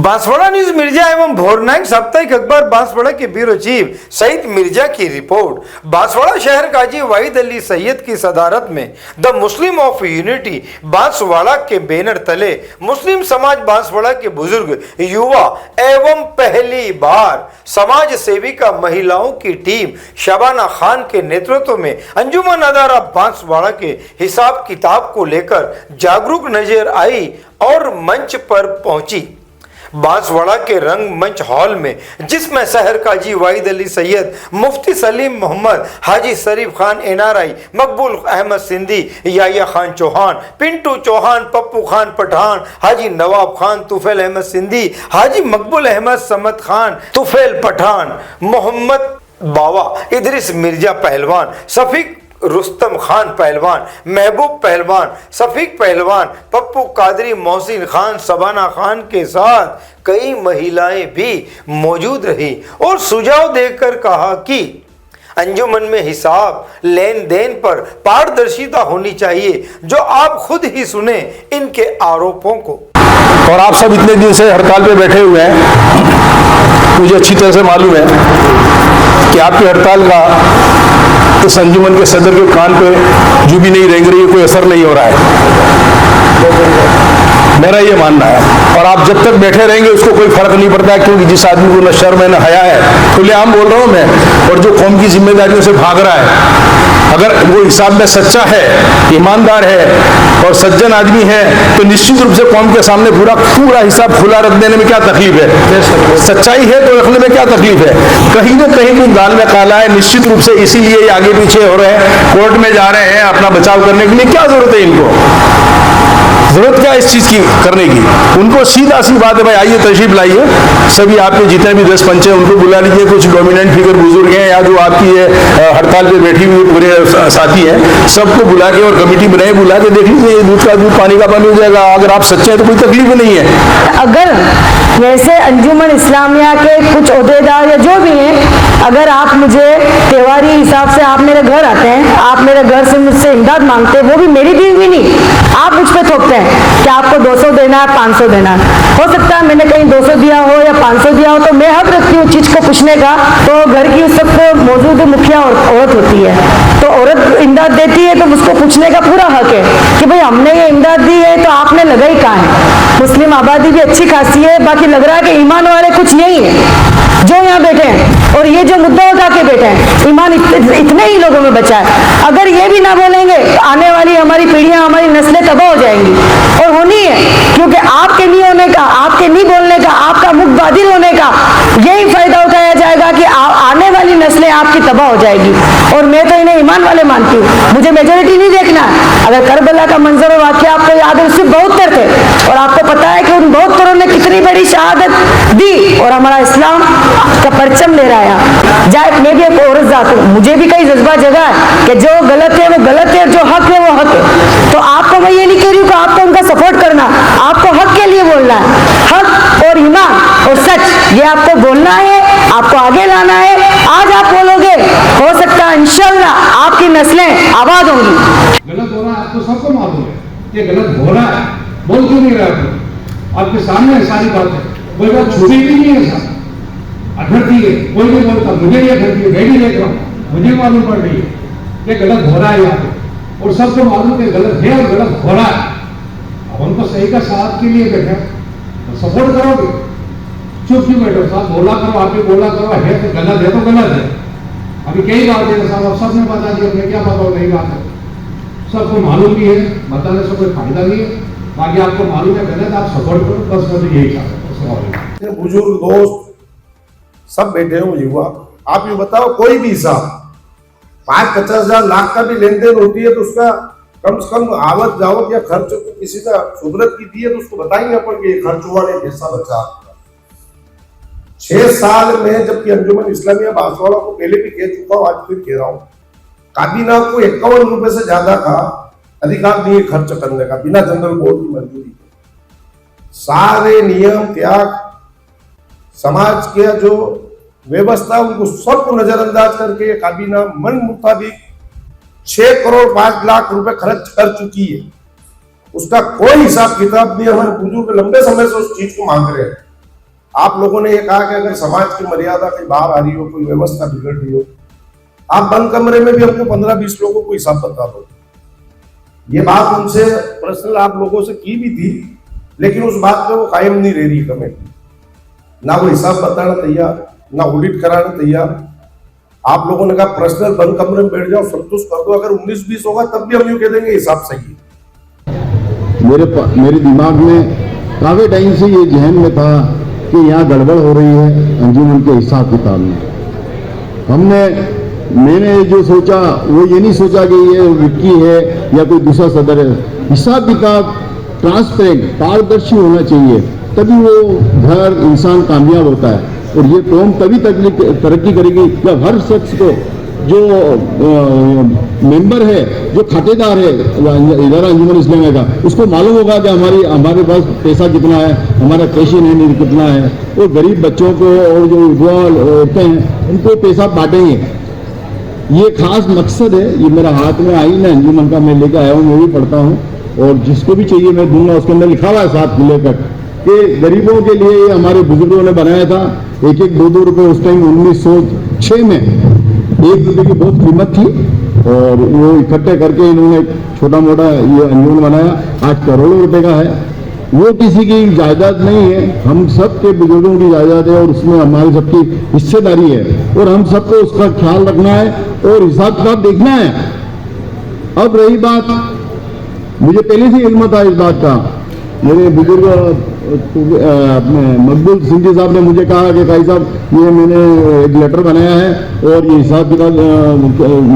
Banswara news Mirza एवं भोरनाइक साप्ताहिक अखबार बांसवाड़ा के ब्यूरो चीफ सईद मिर्जा की रिपोर्ट। बांसवाड़ा शहर काजी वाहिद अली सैयद की सदारत में the Muslim of unity Banswara के बैनर तले मुस्लिम समाज बांसवाड़ा के बुजुर्ग, युवा एवं पहली बार समाज सेविका महिलाओं की टीम शबाना खान के नेतृत्व में अंजुमन अदारा बांसवाड़ा के हिसाब किताब को लेकर जागरूक नजर आई और मंच पर पहुंची। बांसवाड़ा के रंग मंच हॉल में, जिसमें शहर काजी वाहिद अली सैयद, मुफ्ती सलीम मोहम्मद, हाजी शरीफ खान NRI, मकबूल अहमद सिंधी, याया खान चौहान, पिंटू चौहान, पप्पू खान पठान, हाजी नवाब खान, तुफैल अहमद सिंधी, हाजी मकबूल अहमद समद खान, तुफैल पठान, मोहम्मद बावा, इदरिस मिर्जा पहलवान, शफीक रुस्तम खान पहलवान, महबूब पहलवान, शफीक पहलवान, पप्पू कादरी, मोहसिन खान, शबाना खान के साथ कई महिलाएं भी मौजूद रही और सुझाव देकर कहा कि अंजुमन में हिसाब लेन देन पर पारदर्शिता होनी चाहिए, जो आप खुद ही सुने इनके आरोपों को। और आप सब इतने दिन से हड़ताल पे बैठे हुए हैं, मुझे अच्छी तरह से मालूम है कि आपकी हड़ताल का इस अंजुमन के सदर के कान पे जो भी नहीं रेंग रही है, कोई असर नहीं हो रहा है, मेरा ये मानना है। और आप जब तक बैठे रहेंगे उसको कोई फर्क नहीं पड़ता, क्योंकि जिस आदमी को न शर्म है न हया है, खुलेआम बोल रहा हूं मैं, और जो कौम की जिम्मेदारियों से भाग रहा है, अगर वो हिसाब में सच्चा है, ईमानदार है और सज्जन आदमी है, तो निश्चित रूप से कौम के सामने पूरा हिसाब खुला रख देने में क्या तकलीफ है। सच्चाई है तो रखने में क्या तकलीफ है। कहीं ना कहीं कोई दाल में काला है, निश्चित रूप से इसीलिए ये आगे पीछे हो रहे हैं, कोर्ट में जा रहे हैं अपना बचाव करने के लिए। क्या जरूरत है इनको, जरूरत क्या इस चीज की करने की। उनको सीधा सी बात है, भाई आइए तशरीफ लाइए, सभी आपके जितने भी 10 पंच हैं उनको बुला लीजिए, कुछ डोमिनेंट फिगर बुजुर्ग हैं या जो आपकी ये हड़ताल पे बैठी हुई पूरे साथी हैं, सबको बुला के और कमेटी बनाए, बुला के देख लीजिए, दूध का दूध पानी का पानी हो जाएगा। अगर आप सच्चे हैं तो कोई तकलीफ नहीं है। अगर वैसे अंजुमन इस्लामिया के कुछ ओहदेदार या जो भी हैं, अगर आप मुझे त्योहारी हिसाब से आप मेरे घर आते हैं, आप मेरे घर से मुझसे इमदाद मांगते हैं, वो भी मेरी दी हुई नहीं, आप मुझ पर थोपते हैं कि आपको 200 देना है, 500 देना है। हो सकता है मैंने कहीं 200 दिया हो या 500 दिया हो, तो मैं हक रखती हूँ चीज को पूछने का। तो घर की उस वक्त मौजूद मुखिया औरत होती है, तो औरत इमदाद देती है तो उसको पूछने का पूरा हक है कि भाई हमने ये इमदाद दी है तो आपने लगाई कहाँ है। मुस्लिम आबादी भी अच्छी खासी है, बाकी लग रहा है कि ईमान वाले कुछ यही है जो यहाँ बैठे हैं, और ये जो मुद्दा उठा के बैठे हैं, ईमान इतने ही लोगों में बचा है। अगर ये भी ना बोलेंगे तो आने वाली हमारी पीढ़ियां, हमारी नस्लें तबाह हो जाएंगी, और होनी है, क्योंकि आपके नहीं होने का, आपके नहीं बोलने का, आपका मुख बादिल होने का यही फायदा उठाया जाएगा कि आने वाली नस्लें आपकी तबाह हो जाएगी। और मैं तो इन्हें ईमान वाले मानती हूँ, मुझे मेजोरिटी नहीं देखना। अगर करबला का मंजर और वाकया आपको याद है, उससे 72 थे, और आपको पता है कि उन 72 ने कितनी बड़ी शहादत दी, और हमारा इस्लाम का परचम ले रहा है। जाए मैं भी एक औरत जात हूँ, मुझे भी कई जज्बा जगह है कि जो गलत है वो गलत है, जो हक है वो हक है। तो आपको मैं ये नहीं कह रही हूँ कि आपको उनका सपोर्ट करना, आपको हक के लिए बोलना है। हक और ईमान और सच, ये आपको बोलना है, आपको आगे लाना है। आज आप बोलोगे, हो सकता है इंशाअल्लाह आपकी नस्लें आबाद होंगी। गलत हो रहा है आपको सबको मालूम है, ये गलत हो रहा है, बोल क्यों नहीं रहा आपके सामने है सारी बात है, कोई बात छुपी भी नहीं है, साहब अधरती है, कोई नहीं बोलता, मुझे ये अधरती है, मैं भी देख रहा हूँ, मुझे मालूम पड़ रही है ये गलत हो रहा है यहाँ पे, और सबको मालूम है गलत है और गलत हो रहा है। अब उनको सही का साथ के लिए बैठे तो सपोर्ट करोगे, चुप क्यों बैठो साहब, बोला करो, आप भी बोला करो, है तो गलत है। अभी कई बात है साहब, अब सबने बता दिया, अपने क्या पता हो, नई बात है, सबको मालूम भी है, बताने से कोई फायदा नहीं है। बाकी आपको मालूम है गलत, आप सपोर्ट करो, बस मुझे यही चाहते हैं। बुजुर्ग दोस्त सब बैठे हो, युवा, आप ये बताओ, कोई भी हिसाब 5-50 हजार लाख का भी लेन देन होती है तो उसका कम से कम आवत जावत या खर्च किसी का शुभ्रत की दी है तो उसको बताएंगे अपन कि खर्च हुआ नहीं, पैसा बचा। 6 साल में, जबकि अंजुमन इस्लामिया बांसवाड़ा को पहले भी कह चुका हूँ, आज फिर कह रहा हूँ, काबीना को 51 रुपए से ज्यादा का अधिकार नहीं खर्च करने का बिना जनरल बोर्ड की मंजूरी के। सारे नियम त्याग, समाज के जो व्यवस्था, उनको सबको नजरअंदाज करके काबीना मन मुताबिक 6 करोड़ 5 लाख रुपए खर्च कर चुकी है। उसका कोई हिसाब किताब नहीं। हमारे बुजुर्ग लंबे समय से उस चीज को मांग रहे हैं आप लोगों ने ये कहा कि अगर समाज की मर्यादा कहीं बाहर आ रही हो, कोई व्यवस्था बिगड़ रही हो, आप बंद कमरे में भी हमको 15-20 लोगों को हिसाब बता दो। ये बात उनसे पर्सनल आप लोगों से की भी थी, लेकिन उस बात पे वो कायम नहीं रह रही कमेटी। ना वो हिसाब बताना तैयार, ना ऑडिट कराना तैयार। आप लोगों ने कहा पर्सनल बंद कमरे में बैठ जाओ, संतुष्ट कर दो। अगर 19-20 होगा तब भी हम यूं कह देंगे हिसाब सही है। मेरे दिमाग में काफी टाइम से ये जहन में था कि यहाँ गड़बड़ हो रही है अंजुमन के हिसाब किताब में। मैंने जो सोचा वो ये नहीं सोचा कि ये विक्की है या कोई दूसरा सदर है। हिसाब किताब ट्रांसपेरेंट, पारदर्शी होना चाहिए, तभी वो घर इंसान कामयाब होता है। और ये कौम तभी तरक्की करेगी जब हर शख्स को, जो मेंबर है, जो खातेदार है इदारा अंजुमन इस्लामिया का, उसको मालूम होगा कि हमारे पास पैसा कितना है, हमारा कैश इन हैंड कितना है। और गरीब बच्चों को और जो विधवा औरतें हैं उनको पैसा बांटेंगे। ये खास मकसद है। ये मेरा हाथ में आईन है अंजुमन का, मैं लेकर आया हूँ, मैं भी पढ़ता हूँ और जिसको भी चाहिए मैं दूंगा। उसके अंदर लिखा हुआ है 7 लेकर कि गरीबों के लिए ये हमारे बुजुर्गों ने बनाया था। 1-1, 2-2 रुपये उस टाइम 1906 में 1 रुपये की बहुत कीमत थी और वो इकट्ठे करके इन्होंने छोटा मोटा ये अंजुमन बनाया। आज करोड़ों रुपए का है। वो किसी की जायदाद नहीं है, हम सब के बुजुर्गों की जायदाद है और उसमें हमारी सबकी हिस्सेदारी है और हम सबको उसका ख्याल रखना है और हिसाब किताब देखना है। अब रही बात, मुझे पहले से इल्म था इस बात का। मेरे बुजुर्ग अपने मकबूल सिंधी साहब ने मुझे कहा कि भाई साहब ये मैंने एक लेटर बनाया है और ये हिसाब किताब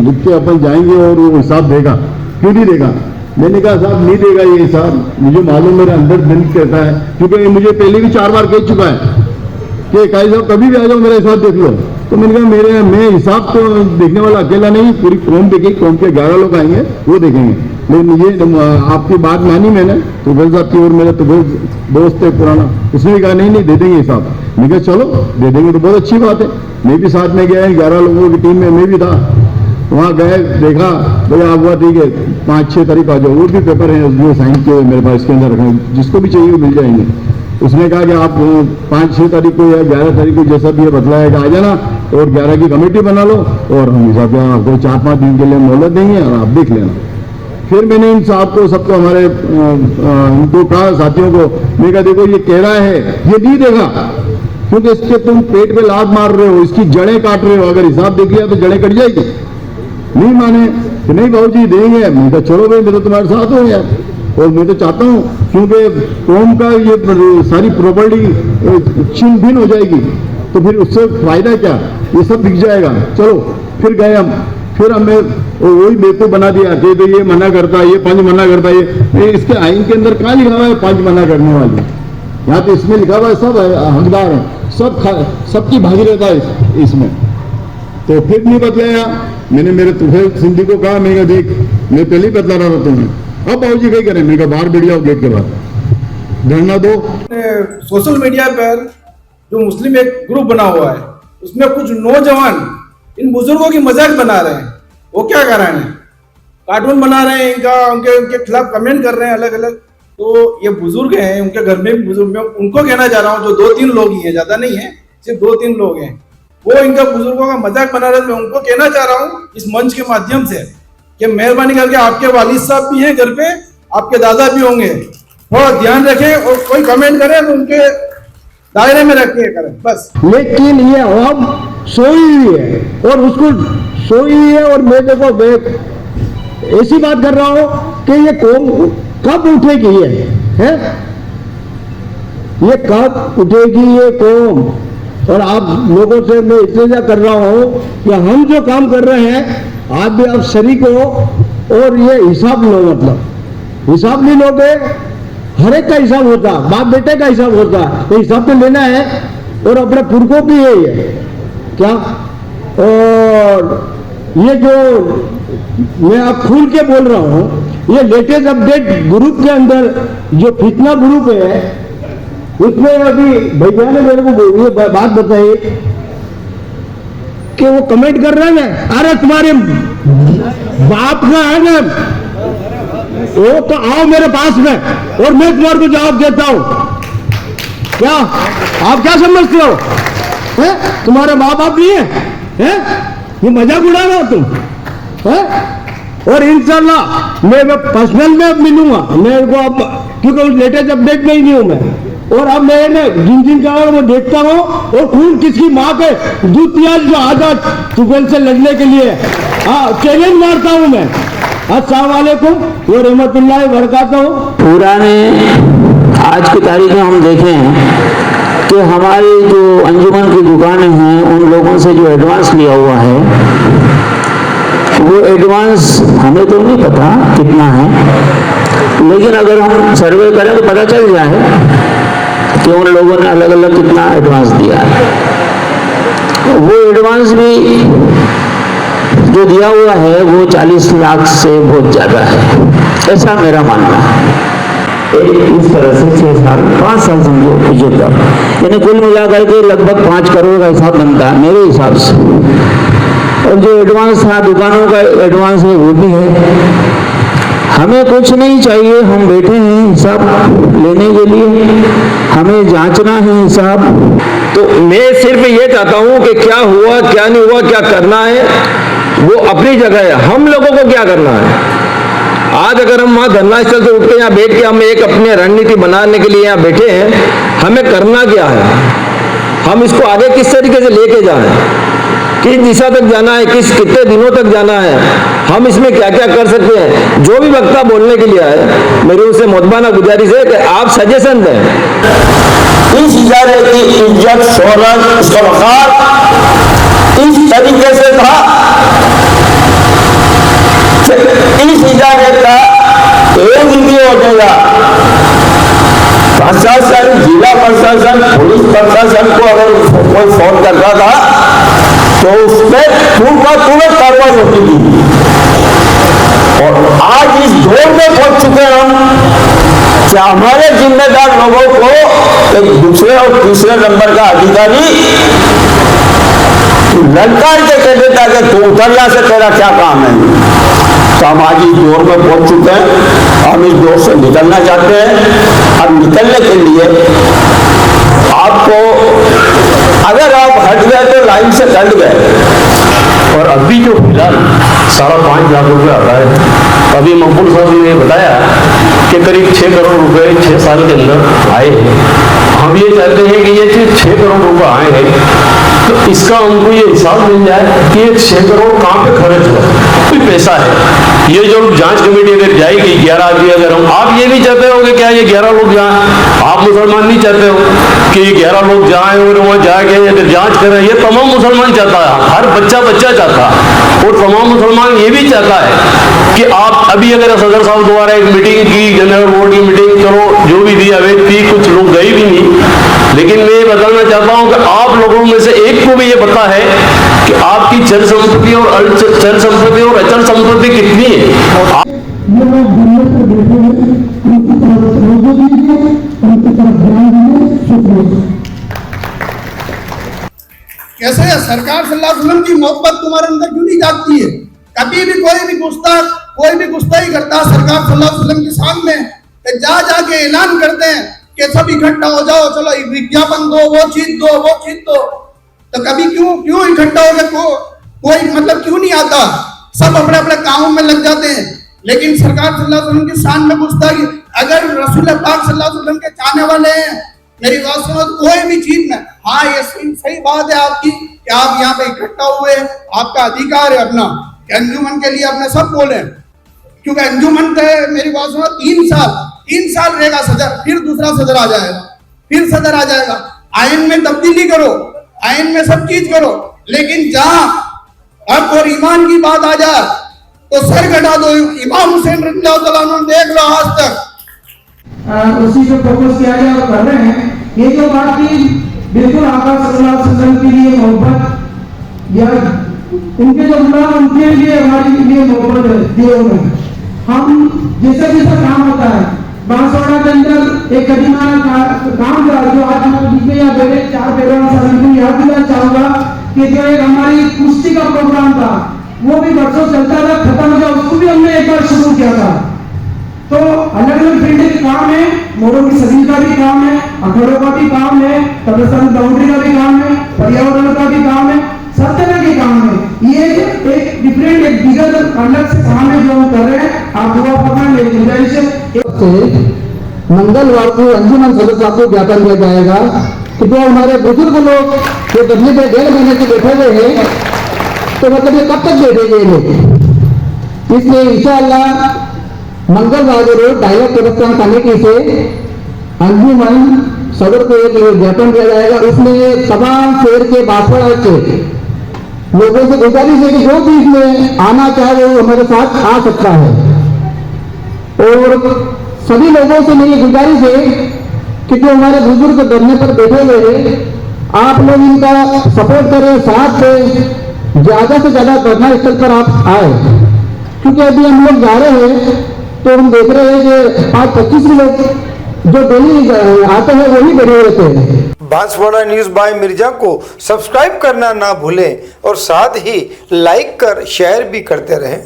लिख के अपन जाएंगे और वो हिसाब देगा। क्यों नहीं देगा? मैंने कहा साहब नहीं देगा ये हिसाब, मुझे मालूम, मेरे अंदर दिल कहता है, क्योंकि मुझे पहले भी 4 बार कह चुका है कि काई साहब कभी भी आ जाओ मेरा हिसाब देख लो। तो मैंने कहा मैं हिसाब तो देखने वाला अकेला नहीं, पूरी कौम देखेगी, कौम के 11 लोग आएंगे वो देखेंगे। लेकिन ये आपकी बात मानी मैंने, तो तुफैल साहब की, और मेरा तुफैल दोस्त है पुराना, उसने भी कहा नहीं दे देंगे हिसाब। मैं कहा चलो दे देंगे तो बहुत अच्छी बात है। मैं भी साथ में गया, 11 लोगों की टीम में मैं भी था। वहाँ गए, देखा भाई आप हुआ ठीक है 5-6 तारीख आ जाओ। वो भी पेपर है जो साइन किए हुए मेरे पास, इसके अंदर रखें, जिसको भी चाहिए वो मिल जाएंगे। उसने कहा कि आप 5-6 तारीख को या 11 तारीख को जैसा भी ये बतलाएगा आ जाना और 11 की कमेटी बना लो और हम हिसाब से आपको 4-5 दिन के लिए मोहलत देंगे और आप देख लेना। फिर मैंने इन साहब को, सबको, हमारे इनको कहा, साथियों को, मैं कहा देखो ये कह रहा है, ये नहीं देगा क्योंकि इसके तुम पेट पे लात मार रहे हो, इसकी जड़ें काट रहे हो। अगर हिसाब देख लिया तो जड़ें कट जाएगी। नहीं माने कि नहीं बाबू जी देंगे। मैं तो चलो भाई मैं तो तुम्हारे साथ हूँ यार, और मैं तो चाहता हूँ क्योंकि कौम का ये सारी प्रॉपर्टी छिन भिन हो जाएगी तो फिर उससे फायदा क्या, ये सब बिक जाएगा। चलो फिर गए हम, फिर हमें वही बेवकूफ बना दिया कि तो ये मना करता है, ये 5 मना करता है। ये इसके आइन के अंदर कहाँ लिखा हुआ है 5 मना करने वाली? यहाँ तो इसमें लिखा हुआ है सब हकदार है, सबकी भागीदारी है इसमें। तो फिर नहीं बतलाया। मैंने मेरे तुफैल सिंधी को कहा, मैं देख मैं पहले ही बतला रहा था तुम्हें, अब बाबूजी कहीं करें? मैं बाहर बैठ जाओ गेट के बाद, धरना दो। सोशल मीडिया पर जो मुस्लिम एक ग्रुप बना हुआ है उसमें कुछ नौजवान इन बुजुर्गों की मजाक बना रहे हैं। वो क्या कर रहे हैं? कार्टून बना रहे हैं इनका, उनके खिलाफ कमेंट कर रहे हैं अलग अलग। तो ये बुजुर्ग हैं, उनके घर में भी बुजुर्ग, मैं उनको कहना चाह रहा हूँ, जो 2-3 लोग ही हैं, ज्यादा नहीं है, सिर्फ 2-3 लोग हैं, वो इनका बुजुर्गों का मजाक बना रहे थे। मैं उनको कहना चाह रहा हूँ इस मंच के माध्यम से कि मेहरबानी करके, आपके वालिद साहब भी हैं घर पे, आपके दादा भी होंगे, थोड़ा ध्यान रखें और कोई कमेंट करे तो उनके दायरे में रख के करें बस। लेकिन ये अवाम सोई हुई है और उसको सोई हुई है। और मैं देखो मैं ऐसी बात कर रहा हूं कि ये कौम कब उठेगी, है ये कब उठेगी ये कौम? और आप लोगों से मैं इल्तिजा कर रहा हूं कि हम जो काम कर रहे हैं आप भी आप शरीक हो और ये हिसाब लो। मतलब हिसाब नहीं लोगे, हर एक का हिसाब होता, बाप बेटे का हिसाब होता, तो हिसाब तो लेना है। और अपने पुरखों की है ये क्या। और ये जो मैं आप खुल के बोल रहा हूं, ये लेटेस्ट अपडेट ग्रुप के अंदर जो फितना ग्रुप है उसमें अभी भैया ने मेरे को ये बात बताई कि वो कमेंट कर रहे हैं, अरे तुम्हारे बाप का है ना वो तो आओ मेरे पास में और मैं तुम्हारे को जवाब देता हूं। क्या आप क्या समझते हो? हैं? तुम्हारे माँ बाप नहीं है? हैं? ये मजाक उड़ा रहे हो तुम? हैं? और इंशाल्लाह मैं पर्सनल में अब मिलूंगा मेरे को, अब क्योंकि उस लेटेस्ट अपडेट में ही नहीं हूं मैं। और अब मैं जिन जिन का वो देखता हूँ और खून किसकी माँ के दूध पियाज जो आजा तुफैल से लड़ने के लिए, हाँ चैलेंज मारता हूँ मैं। अस्सलाम वालेकुम व रहमतुल्लाहि व बरकातहू। पुराने आज की तारीख में हम देखें कि हमारी जो अंजुमन की दुकानें हैं उन लोगों से जो एडवांस लिया हुआ है वो एडवांस हमें तो नहीं पता कितना है, लेकिन अगर हम सर्वे करें तो पता चल जाए कि उन लोगों ने अलग अलग कितना एडवांस दिया है। वो एडवांस भी जो दिया हुआ है वो 40 लाख से बहुत ज़्यादा है, ऐसा मेरा मानना है। इस तरह से 6 साल 5 साल समझो पीछे तक, यानी कुल मिलाकर के लगभग 5 करोड़ का हिसाब बनता है मेरे हिसाब से। और जो एडवांस था दुकानों का एडवांस है वो भी है। हमें कुछ नहीं चाहिए, हम बैठे हैं हिसाब लेने के लिए, हमें जांचना है हिसाब। तो मैं सिर्फ ये चाहता हूं कि क्या हुआ क्या नहीं हुआ, क्या करना है वो अपनी जगह है, हम लोगों को क्या करना है। आज अगर हम वहां धरना स्थल से उठ के यहाँ बैठ के हम एक अपने रणनीति बनाने के लिए यहाँ बैठे हैं, हमें करना क्या है, हम इसको आगे किस तरीके से लेके जाएं, किस दिशा तक जाना है, कितने दिनों तक जाना है, हम इसमें क्या क्या कर सकते हैं। जो भी वक्ता बोलने के लिए आए, मेरी उनसे मुतबाना गुजारिश है कि आप सजेशन दें। इस इजारे की इज्जत शोहरत सवकार इस तरीके से था कि इस इजारे का एक भी होगा प्रशासन, जिला प्रशासन, पुलिस प्रशासन को अगर कोई फोन करता था तो उस पर तुरंत कार्रवाई होती थी। और आज इस दौर में पहुंच चुके हम कि हमारे जिम्मेदार लोगों को एक दूसरे और तीसरे नंबर का अधिकारी ललकार के कह देता कि तू उतरना से तेरा क्या काम है। तो हम आज इस दौर में पहुंच चुके हैं, हम इस दौर से निकलना चाहते हैं। अब निकलने के लिए आपको अगर आप हट गए तो लाइन से कट गए। और अभी जो फिलहाल 5.5 लाख रुपए आता है, अभी मकबूल साहब ने बताया कि करीब 6 करोड़ रुपए 6 साल के अंदर आए हैं। हम ये चाहते हैं कि ये 6 करोड़ रुपए आए हैं तो इसका हमको ये हिसाब मिल जाए कि ये 6 करोड़ कहाँ पे खर्च हुआ, कोई पैसा है। ये जो जांच कमेटी अगर जाएगी 11 आदमी, अगर हम आप ये भी चाहते हो कि क्या ये 11 लोग जाएं, आप मुसलमान नहीं चाहते हो कि ये 11 लोग जाएं और वहाँ जाके अगर जांच करें, ये तमाम मुसलमान चाहता है, हर बच्चा चाहता है। और तमाम मुसलमान ये भी चाहता है कि आप अभी अगर सदर साहब द्वारा एक मीटिंग की, जनरल बोर्ड की मीटिंग, चलो जो भी थी अवैध थी, कुछ लोग गए भी नहीं, लेकिन मैं ये बताना चाहता हूँ कि आप लोगों में से एक को भी ये पता है कि आपकी चल संपत्ति और अचल संपत्ति कितनी है। कैसे सरकार सल्लल्लाहु अलैहि वसल्लम की मोहब्बत तुम्हारे अंदर क्यों नहीं जागती है? कभी भी कोई भी गुस्ताखी करता सरकार सल्लल्लाहु अलैहि वसल्लम के सामने जाके ऐलान करते हैं कि सब इकट्ठा हो जाओ, चलो विज्ञापन दो, वो चीज दो, तो कभी क्यों इकट्ठा हो गए? कोई मतलब क्यों नहीं आता? सब अपने अपने कामों में लग जाते हैं। लेकिन सरकार सल्लल्लाहु अलैहि वसल्लम की शान में गुस्ताखी, अगर रसूल पाक सल्लल्लाहु अलैहि वसल्लम के चाहने वाले हैं, मेरी बात सुनो, कोई भी चीज में, हाँ ये सही बात है आपकी कि आप यहाँ पे इकट्ठा हुए, आपका अधिकार है अपना कि अंजुमन के लिए अपने सब बोले, क्योंकि अंजुमन का मेरी बात सुनो 3 साल रहेगा सदर, फिर दूसरा सदर आ जाएगा, आयन में तब्दीली करो, आयन में सब चीज करो, लेकिन जहां हक और ईमान की बात आ जाए तो सर कटा दो। इमाम हुसैन रज़ियल्लाहु तआला अन्हु देख लो आज तक उसी पे फोकस किया गया और कर रहे हैं। ये जो बात की बिल्कुल आका सल्लल्लाहु अलैहि वसल्लम के लिए मोहब्बत या उनके जो गुलाम उनके लिए हमारे लिए मोहब्बत है दिए हुए। हम जैसा काम होता है बांसवाड़ा के अंदर एक कदीमाना काम था जो आज मैं बीच में या मेरे 4 पैरों से याद दिलाना चाहूंगा कि जो एक हमारी कुश्ती का प्रोग्राम था वो भी बरसों चलता था, खत्म हो गया, उसको भी हमने एक बार शुरू किया था। तो अलग अलग फील्ड काम है, मोरों की सदी का भी काम है, अखड़ों का भी काम है, कब्रिस्तान बाउंड्री का भी काम है, पर्यावरण का भी काम है, सब तरह के काम है। ये एक डिफरेंट एक बिगर अलग से काम है जो हम कर रहे हैं। आप दुआ फरमाएं, मेरी गुजारिश है। मंगलवार को अंजुमन सदस्य को ज्ञापन दिया जाएगा कि जो हमारे बुजुर्ग लोग जो धरने पे 1.5 महीने से बैठे हुए हैं, तो मतलब ये कब तक बैठेंगे ये लोग। इसलिए इंशाअल्लाह मंगलवार को रोज डायलॉग कब्रिस्तान कमेटी से अंजुमन सदर को एक ज्ञापन दिया जाएगा। उसमें तमाम शहर के बांसवाड़ा के लोगों से गुजारिश है कि जो भी इसमें आना चाहे वो हमारे साथ आ सकता है। और सभी लोगों से मेरी गुजारिश है कि जो हमारे बुजुर्ग धरने पर बैठे हुए हैं, आप लोग इनका सपोर्ट करें, साथ दें, ज्यादा से ज्यादा धरना स्थल पर आप आए, क्योंकि अभी हम लोग जा रहे हैं तो हम देख रहे हैं कि 5-25 लोग जो डेली आते हैं वही बैठे रहते हैं। बांसवाड़ा न्यूज बाय मिर्जा को सब्सक्राइब करना ना भूलें और साथ ही लाइक कर शेयर भी करते रहें।